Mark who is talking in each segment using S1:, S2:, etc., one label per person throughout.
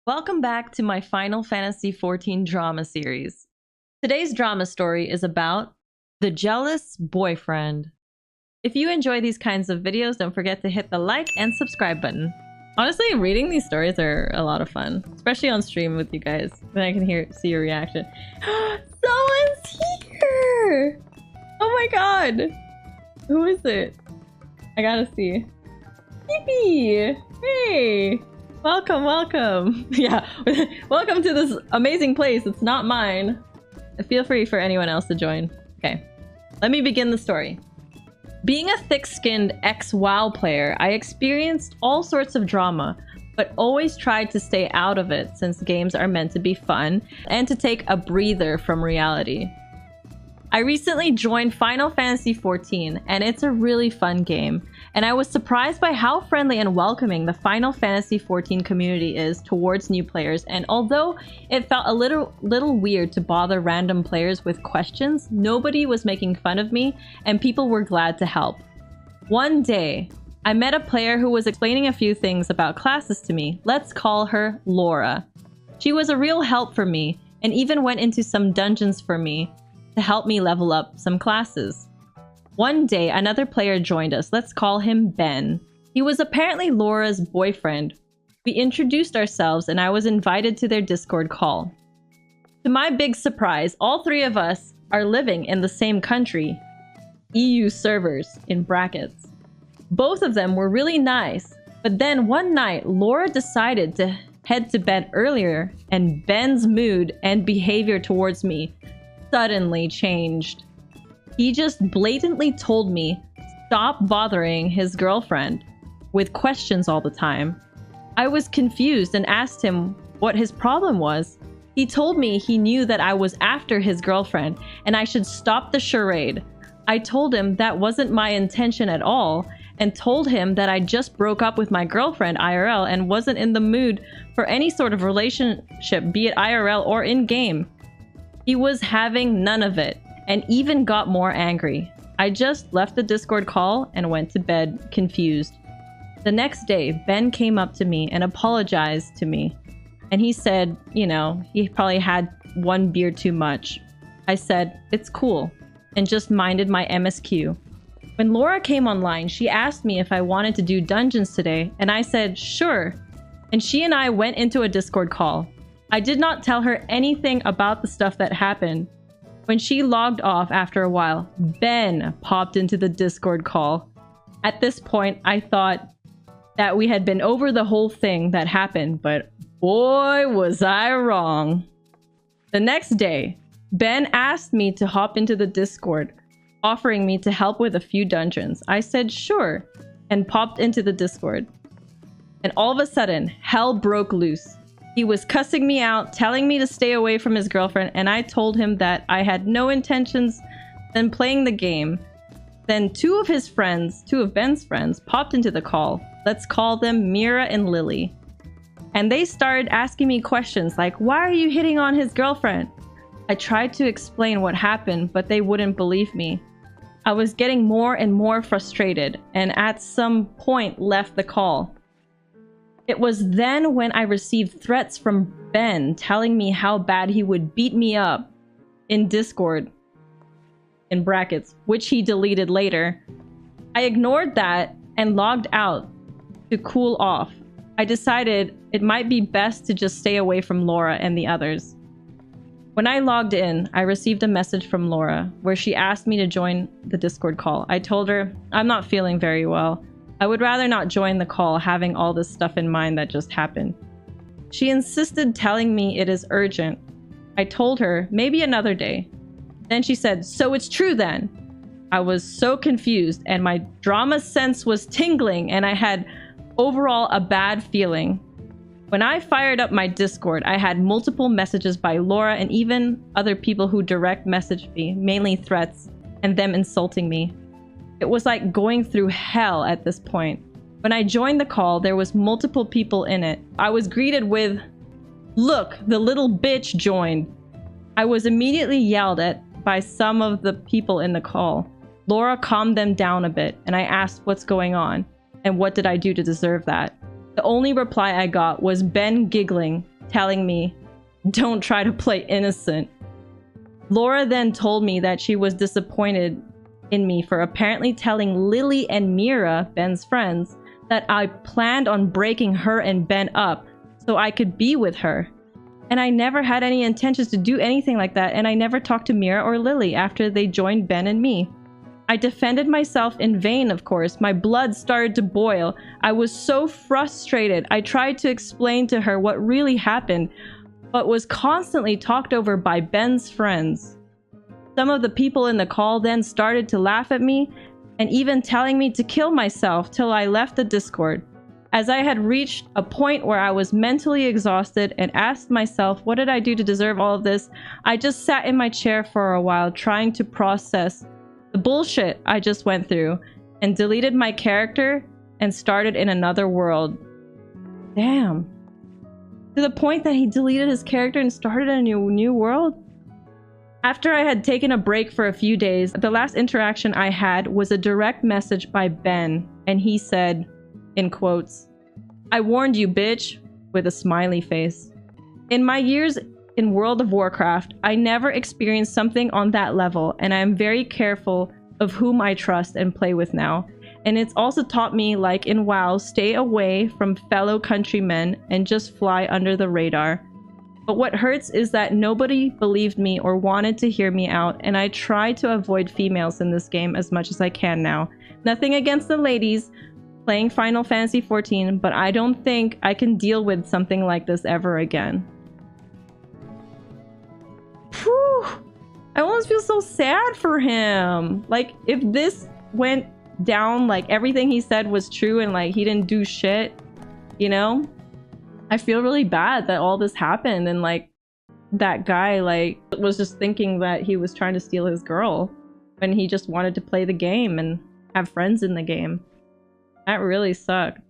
S1: Welcome back to my Final Fantasy XIV drama series. Today's drama story is about the jealous boyfriend. If you enjoy these kinds of videos, don't forget to hit the like and subscribe button. Honestly, reading these stories are a lot of fun, especially on stream with you guys. Then I can see your reaction. Someone's here! Oh my god! Who is it? I gotta see. Phoebe! Hey! Welcome, welcome. Yeah, welcome to this amazing place. It's not mine. Feel free for anyone else to join. Okay, let me begin the story. Being a thick-skinned ex-WoW player, I experienced all sorts of drama, but always tried to stay out of it since games are meant to be fun and to take a breather from reality. I recently joined Final Fantasy XIV, and it's a really fun game, and I was surprised by how friendly and welcoming the Final Fantasy XIV community is towards new players, and although it felt a little weird to bother random players with questions, nobody was making fun of me, and people were glad to help. One day, I met a player who was explaining a few things about classes to me. Let's call her Laura. She was a real help for me, and even went into some dungeons for me to help me level up some classes. One day, another player joined us. Let's call him Ben. He was apparently Laura's boyfriend. We introduced ourselves and I was invited to their Discord call. To my big surprise, all three of us are living in the same country. EU servers, in brackets. Both of them were really nice, but then one night, Laura decided to head to bed earlier and Ben's mood and behavior towards me suddenly changed. He just blatantly told me stop bothering his girlfriend with questions all the time. I was confused and asked him what his problem was. He told me he knew that I was after his girlfriend and I should stop the charade. I told him that wasn't my intention at all and told him that I just broke up with my girlfriend IRL and wasn't in the mood for any sort of relationship, be it IRL or in-game. He was having none of it and even got more angry. I just left the Discord call and went to bed confused. The next day, Ben came up to me and apologized to me. And he said, you know, he probably had one beer too much. I said, it's cool, and just minded my MSQ. When Laura came online, she asked me if I wanted to do dungeons today, and I said, sure. And she and I went into a Discord call. I did not tell her anything about the stuff that happened. When she logged off after a while, Ben popped into the Discord call. At this point, I thought that we had been over the whole thing that happened, but boy, was I wrong. The next day, Ben asked me to hop into the Discord, offering me to help with a few dungeons. I said sure, and popped into the Discord. And all of a sudden, hell broke loose. He was cussing me out, telling me to stay away from his girlfriend, and I told him that I had no intentions in playing the game. Then two of Ben's friends, popped into the call. Let's call them Mira and Lily. And they started asking me questions like, why are you hitting on his girlfriend? I tried to explain what happened, but they wouldn't believe me. I was getting more and more frustrated, and at some point left the call. It was then when I received threats from Ben telling me how bad he would beat me up in Discord, in brackets, which he deleted later. I ignored that and logged out to cool off. I decided it might be best to just stay away from Laura and the others. When I logged in, I received a message from Laura where she asked me to join the Discord call. I told her I'm not feeling very well. I would rather not join the call having all this stuff in mind that just happened. She insisted telling me it is urgent. I told her maybe another day. Then she said, so it's true then. I was so confused and my drama sense was tingling and I had overall a bad feeling. When I fired up my Discord, I had multiple messages by Laura and even other people who direct messaged me, mainly threats and them insulting me. It was like going through hell at this point. When I joined the call, there was multiple people in it. I was greeted with, look, the little bitch joined. I was immediately yelled at by some of the people in the call. Laura calmed them down a bit, and I asked what's going on, and what did I do to deserve that. The only reply I got was Ben giggling telling me, "Don't try to play innocent." Laura then told me that she was disappointed in me for apparently telling Lily and Mira, Ben's friends, that I planned on breaking her and Ben up so I could be with her. And I never had any intentions to do anything like that, and I never talked to Mira or Lily after they joined Ben and me. I defended myself in vain, of course. My blood started to boil. I was so frustrated. I tried to explain to her what really happened, but was constantly talked over by Ben's friends. Some of the people in the call then started to laugh at me and even telling me to kill myself till I left the Discord. As I had reached a point where I was mentally exhausted and asked myself, what did I do to deserve all of this? I just sat in my chair for a while trying to process the bullshit I just went through and deleted my character and started in another world. Damn. To the point that he deleted his character and started in a new world? After I had taken a break for a few days, the last interaction I had was a direct message by Ben, and he said, in quotes, "I warned you, bitch," with a smiley face. In my years in World of Warcraft, I never experienced something on that level, and I am very careful of whom I trust and play with now. And it's also taught me, like in WoW, stay away from fellow countrymen and just fly under the radar. But what hurts is that nobody believed me or wanted to hear me out, and I try to avoid females in this game as much as I can now. Nothing against the ladies playing Final Fantasy XIV, but I don't think I can deal with something like this ever again. Whew! I almost feel so sad for him. Like, if this went down, like everything he said was true and like he didn't do shit, you know? I feel really bad that all this happened and like that guy like was just thinking that he was trying to steal his girl when he just wanted to play the game and have friends in the game. That really sucked.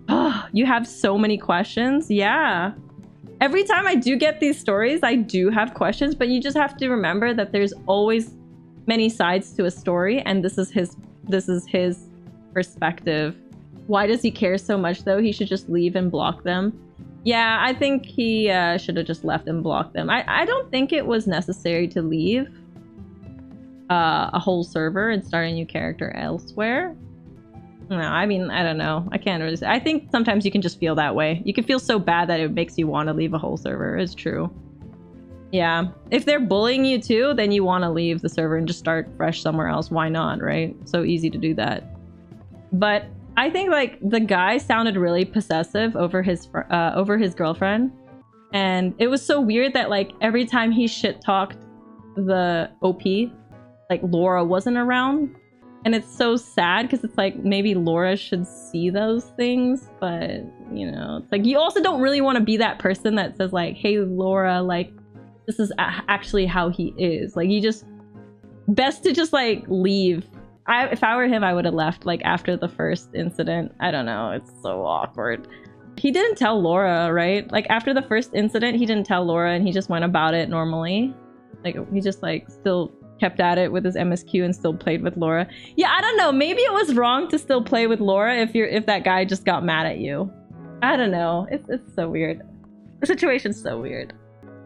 S1: Oh, you have so many questions? Yeah. Every time I do get these stories, I do have questions, but you just have to remember that there's always many sides to a story, and this is his perspective. Why does he care so much though? He should just leave and block them. Yeah, I think he should have just left and blocked them. I don't think it was necessary to leave a whole server and start a new character elsewhere. No, I mean, I don't know. I can't really say. I think sometimes you can just feel that way. You can feel so bad that it makes you want to leave a whole server. It's true. Yeah. If they're bullying you too, then you want to leave the server and just start fresh somewhere else. Why not, right? So easy to do that. But I think like the guy sounded really possessive over his girlfriend, and it was so weird that like every time he shit talked the OP, like Laura wasn't around, and it's so sad because it's like maybe Laura should see those things, but you know, it's like you also don't really want to be that person that says like, "Hey Laura, like this is actually how he is." Like you just best to just like leave. If I were him, I would have left like after the first incident. I don't know. It's so awkward. He didn't tell Laura, right? Like after the first incident, he didn't tell Laura and he just went about it normally. Like he just like still kept at it with his MSQ and still played with Laura. Yeah, I don't know. Maybe it was wrong to still play with Laura if that guy just got mad at you. I don't know. It's so weird. The situation's so weird.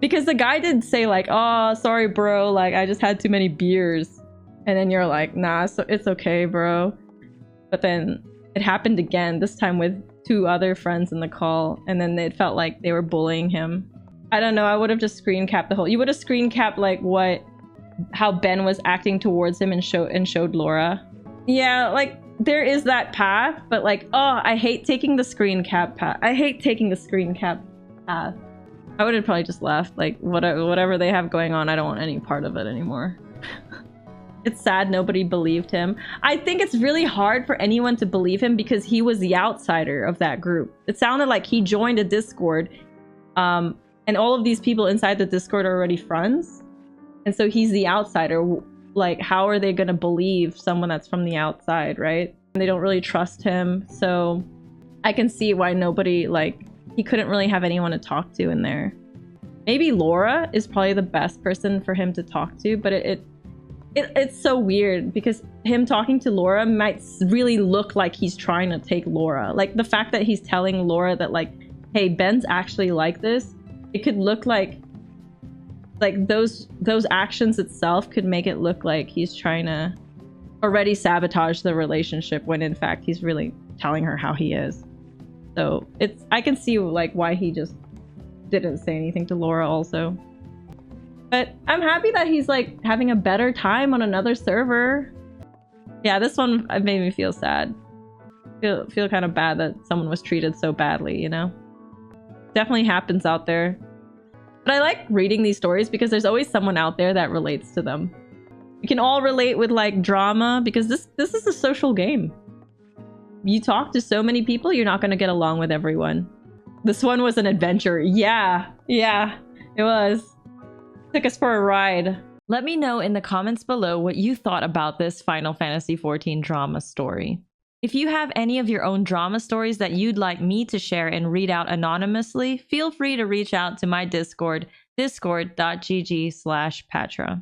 S1: Because the guy did say like, "Oh, sorry, bro. Like I just had too many beers." And then you're like, "Nah, so it's okay, bro." But then it happened again, this time with 2 other friends in the call, and then it felt like they were bullying him. I don't know, I would have just screen capped the whole... You would have screen capped like how Ben was acting towards him and showed Laura. Yeah, like there is that path, but like, oh, I hate taking the screen cap path. I hate taking the screen cap path. I would have probably just left. Like whatever they have going on, I don't want any part of it anymore. It's sad nobody believed him. I think it's really hard for anyone to believe him because he was the outsider of that group. It sounded like he joined a Discord, and all of these people inside the Discord are already friends. And so he's the outsider. Like, how are they going to believe someone that's from the outside, right? And they don't really trust him. So I can see why nobody, like, he couldn't really have anyone to talk to in there. Maybe Laura is probably the best person for him to talk to, but it's so weird because him talking to Laura might really look like he's trying to take Laura. Like the fact that he's telling Laura that like hey, Ben's actually like this, it could look like those actions itself could make it look like he's trying to already sabotage the relationship when in fact he's really telling her how he is. So it's, I can see like why he just didn't say anything to Laura also. But I'm happy that he's like having a better time on another server. Yeah, this one made me feel sad. Feel kind of bad that someone was treated so badly, you know? Definitely happens out there. But I like reading these stories because there's always someone out there that relates to them. We can all relate with like drama because this is a social game. You talk to so many people, you're not going to get along with everyone. This one was an adventure. Yeah, it was. Took us for a ride. Let me know in the comments below what you thought about this Final Fantasy XIV drama story. If you have any of your own drama stories that you'd like me to share and read out anonymously, feel free to reach out to my Discord, discord.gg/Pathra.